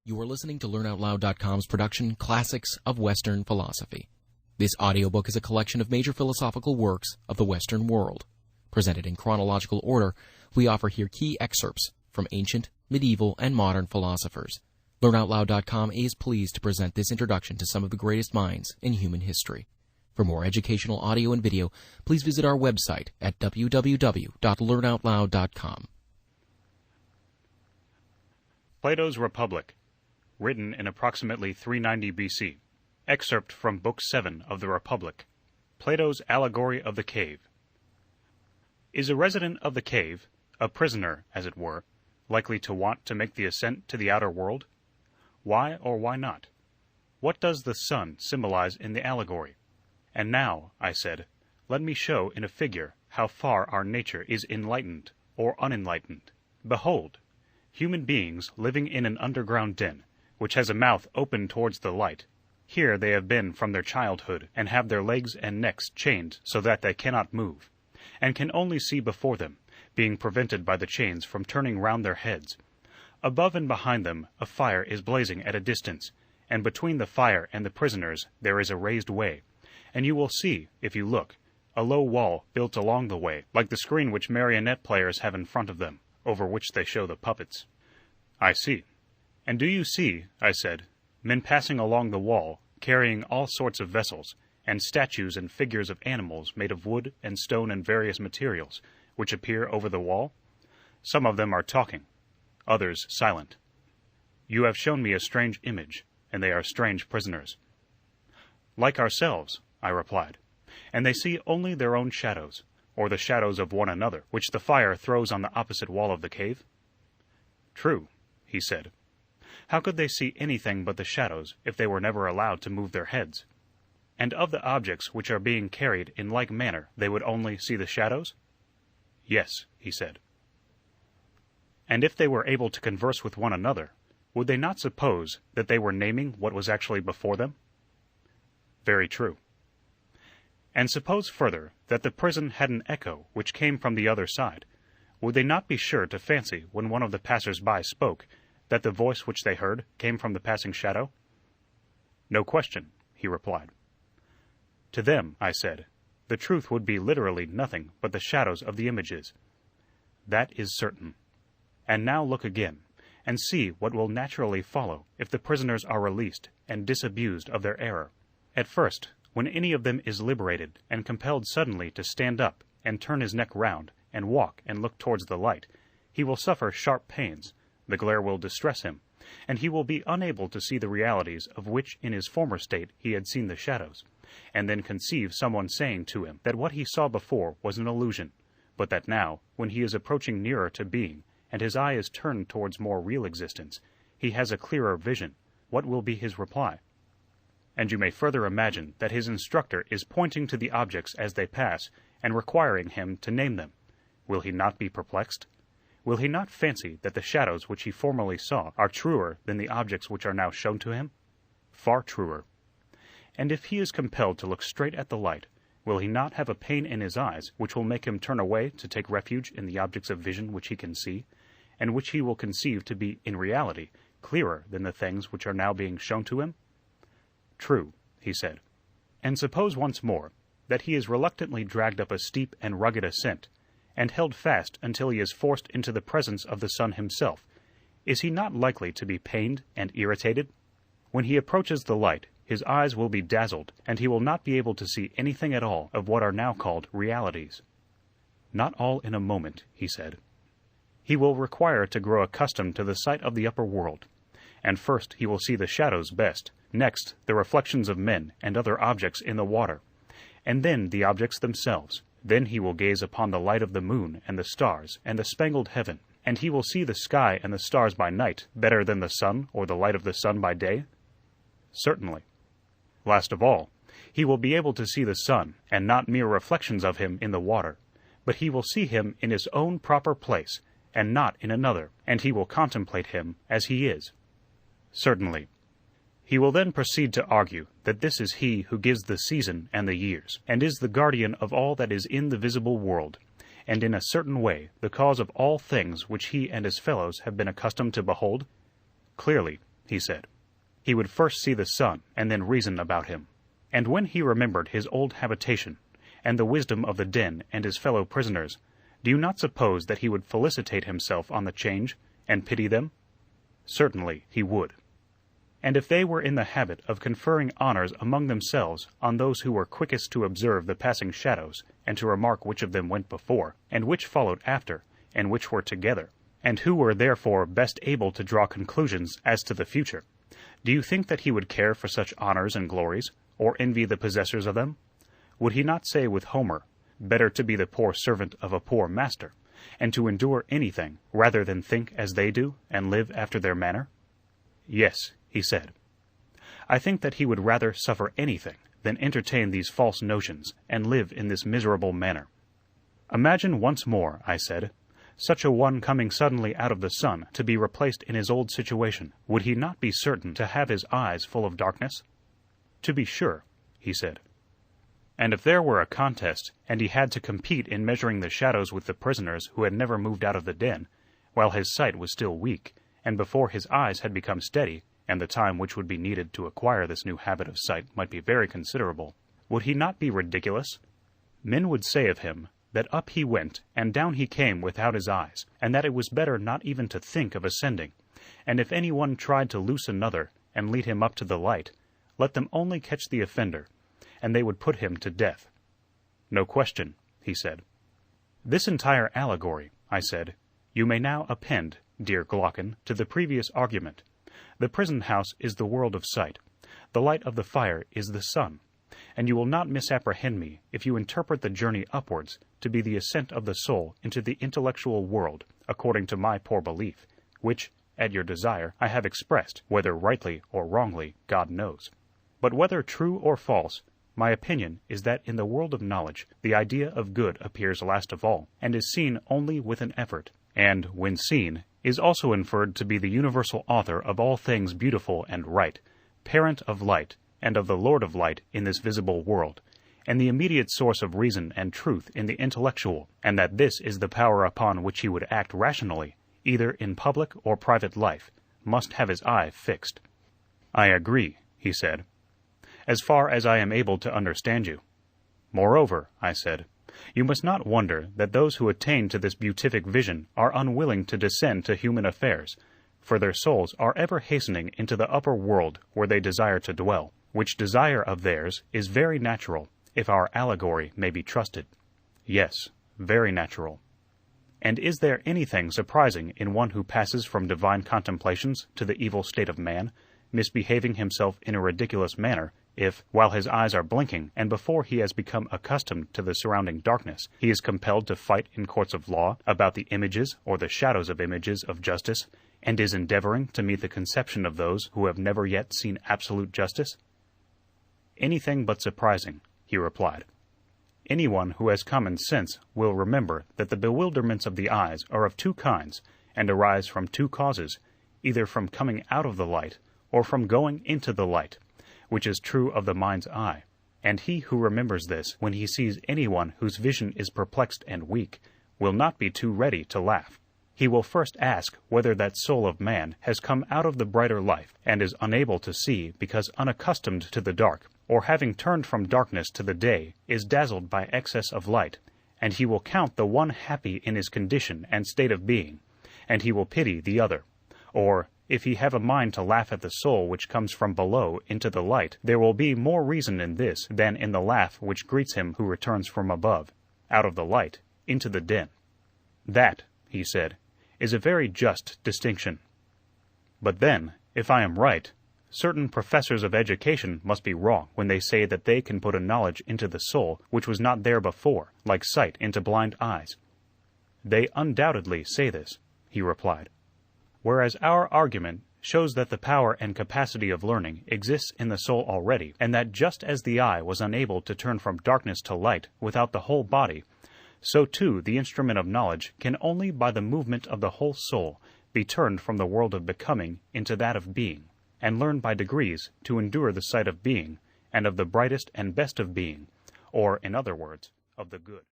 You are listening to LearnOutLoud.com's production, Classics of Western Philosophy. This audiobook is a collection of major philosophical works of the Western world. Presented in chronological order, we offer here key excerpts from ancient, medieval, and modern philosophers. LearnOutLoud.com is pleased to present this introduction to some of the greatest minds in human history. For more educational audio and video, please visit our website at www.learnoutloud.com. Plato's Republic, written in approximately 390 BC. Excerpt from Book 7 of the Republic. Plato's Allegory of the Cave. Is a resident of the cave, a prisoner, as it were, likely to want to make the ascent to the outer world? Why or why not? What does the sun symbolize in the allegory? And now, I said, let me show in a figure how far our nature is enlightened or unenlightened. Behold, human beings living in an underground den, which has a mouth open towards the light. Here they have been from their childhood, and have their legs and necks chained so that they cannot move, and can only see before them, being prevented by the chains from turning round their heads. Above and behind them a fire is blazing at a distance, and between the fire and the prisoners there is a raised way, and you will see, if you look, a low wall built along the way, like the screen which marionette players have in front of them, over which they show the puppets. I see. And do you see, I said, men passing along the wall, carrying all sorts of vessels, and statues and figures of animals made of wood and stone and various materials, which appear over the wall? Some of them are talking, others silent. You have shown me a strange image, and they are strange prisoners. Like ourselves, I replied, and they see only their own shadows, or the shadows of one another, which the fire throws on the opposite wall of the cave. True, he said. How could they see anything but the shadows if they were never allowed to move their heads? And of the objects which are being carried in like manner they would only see the shadows? Yes, he said. And if they were able to converse with one another, would they not suppose that they were naming what was actually before them? Very true. And suppose further that the prison had an echo which came from the other side, would they not be sure to fancy when one of the passers-by spoke that the voice which they heard came from the passing shadow? No question, he replied. To them, I said, the truth would be literally nothing but the shadows of the images. That is certain. And now look again, and see what will naturally follow if the prisoners are released and disabused of their error. At first, when any of them is liberated and compelled suddenly to stand up and turn his neck round and walk and look towards the light, he will suffer sharp pains, the glare will distress him, and he will be unable to see the realities of which in his former state he had seen the shadows, and then conceive someone saying to him that what he saw before was an illusion, but that now, when he is approaching nearer to being, and his eye is turned towards more real existence, he has a clearer vision. What will be his reply? And you may further imagine that his instructor is pointing to the objects as they pass, and requiring him to name them. Will he not be perplexed? Will he not fancy that the shadows which he formerly saw are truer than the objects which are now shown to him? Far truer. And if he is compelled to look straight at the light, will he not have a pain in his eyes which will make him turn away to take refuge in the objects of vision which he can see, and which he will conceive to be, in reality, clearer than the things which are now being shown to him? True, he said. And suppose once more that he is reluctantly dragged up a steep and rugged ascent, and held fast until he is forced into the presence of the sun himself, is he not likely to be pained and irritated? When he approaches the light, his eyes will be dazzled, and he will not be able to see anything at all of what are now called realities. Not all in a moment, he said. He will require to grow accustomed to the sight of the upper world, and first he will see the shadows best, next the reflections of men and other objects in the water, and then the objects themselves. Then he will gaze upon the light of the moon and the stars and the spangled heaven, and he will see the sky and the stars by night better than the sun or the light of the sun by day? Certainly. Last of all, he will be able to see the sun, and not mere reflections of him in the water, but he will see him in his own proper place, and not in another, and he will contemplate him as he is. Certainly. He will then proceed to argue that this is he who gives the season and the years, and is the guardian of all that is in the visible world, and in a certain way the cause of all things which he and his fellows have been accustomed to behold? Clearly, he said. He would first see the sun and then reason about him. And when he remembered his old habitation, and the wisdom of the den and his fellow prisoners, do you not suppose that he would felicitate himself on the change, and pity them? Certainly he would. And if they were in the habit of conferring honors among themselves on those who were quickest to observe the passing shadows, and to remark which of them went before, and which followed after, and which were together, and who were therefore best able to draw conclusions as to the future, do you think that he would care for such honors and glories, or envy the possessors of them? Would he not say with Homer, better to be the poor servant of a poor master, and to endure anything, rather than think as they do, and live after their manner? Yes, he said. I think that he would rather suffer anything than entertain these false notions, and live in this miserable manner. Imagine once more, I said, such a one coming suddenly out of the sun to be replaced in his old situation. Would he not be certain to have his eyes full of darkness? To be sure, he said. And if there were a contest, and he had to compete in measuring the shadows with the prisoners who had never moved out of the den, while his sight was still weak, and before his eyes had become steady, and the time which would be needed to acquire this new habit of sight might be very considerable, would he not be ridiculous? Men would say of him that up he went and down he came without his eyes, and that it was better not even to think of ascending, and if any one tried to loose another and lead him up to the light, let them only catch the offender, and they would put him to death. No question, he said. This entire allegory, I said, you may now append, dear Glaucon, to the previous argument. The prison house is the world of sight. The light of the fire is the sun. And you will not misapprehend me if you interpret the journey upwards to be the ascent of the soul into the intellectual world, according to my poor belief, which, at your desire, I have expressed, whether rightly or wrongly, God knows. But whether true or false, my opinion is that in the world of knowledge the idea of good appears last of all, and is seen only with an effort, and, when seen, is also inferred to be the universal author of all things beautiful and right, parent of light, and of the Lord of light in this visible world, and the immediate source of reason and truth in the intellectual, and that this is the power upon which he would act rationally, either in public or private life, must have his eye fixed. I agree, he said, as far as I am able to understand you. Moreover, I said, you must not wonder that those who attain to this beatific vision are unwilling to descend to human affairs, for their souls are ever hastening into the upper world where they desire to dwell, which desire of theirs is very natural, if our allegory may be trusted. Yes, very natural. And is there anything surprising in one who passes from divine contemplations to the evil state of man, misbehaving himself in a ridiculous manner, if, while his eyes are blinking, and before he has become accustomed to the surrounding darkness, he is compelled to fight in courts of law about the images or the shadows of images of justice, and is endeavoring to meet the conception of those who have never yet seen absolute justice? Anything but surprising, he replied. Anyone who has common sense will remember that the bewilderments of the eyes are of two kinds, and arise from two causes, either from coming out of the light, or from going into the light, which is true of the mind's eye, and he who remembers this when he sees anyone whose vision is perplexed and weak, will not be too ready to laugh. He will first ask whether that soul of man has come out of the brighter life, and is unable to see because unaccustomed to the dark, or having turned from darkness to the day, is dazzled by excess of light, and he will count the one happy in his condition and state of being, and he will pity the other. Or, if he have a mind to laugh at the soul which comes from below into the light, there will be more reason in this than in the laugh which greets him who returns from above, out of the light, into the den. That, he said, is a very just distinction. But then, if I am right, certain professors of education must be wrong when they say that they can put a knowledge into the soul which was not there before, like sight into blind eyes. They undoubtedly say this, he replied. Whereas our argument shows that the power and capacity of learning exists in the soul already, and that just as the eye was unable to turn from darkness to light without the whole body, so too the instrument of knowledge can only by the movement of the whole soul be turned from the world of becoming into that of being, and learn by degrees to endure the sight of being, and of the brightest and best of being, or, in other words, of the good.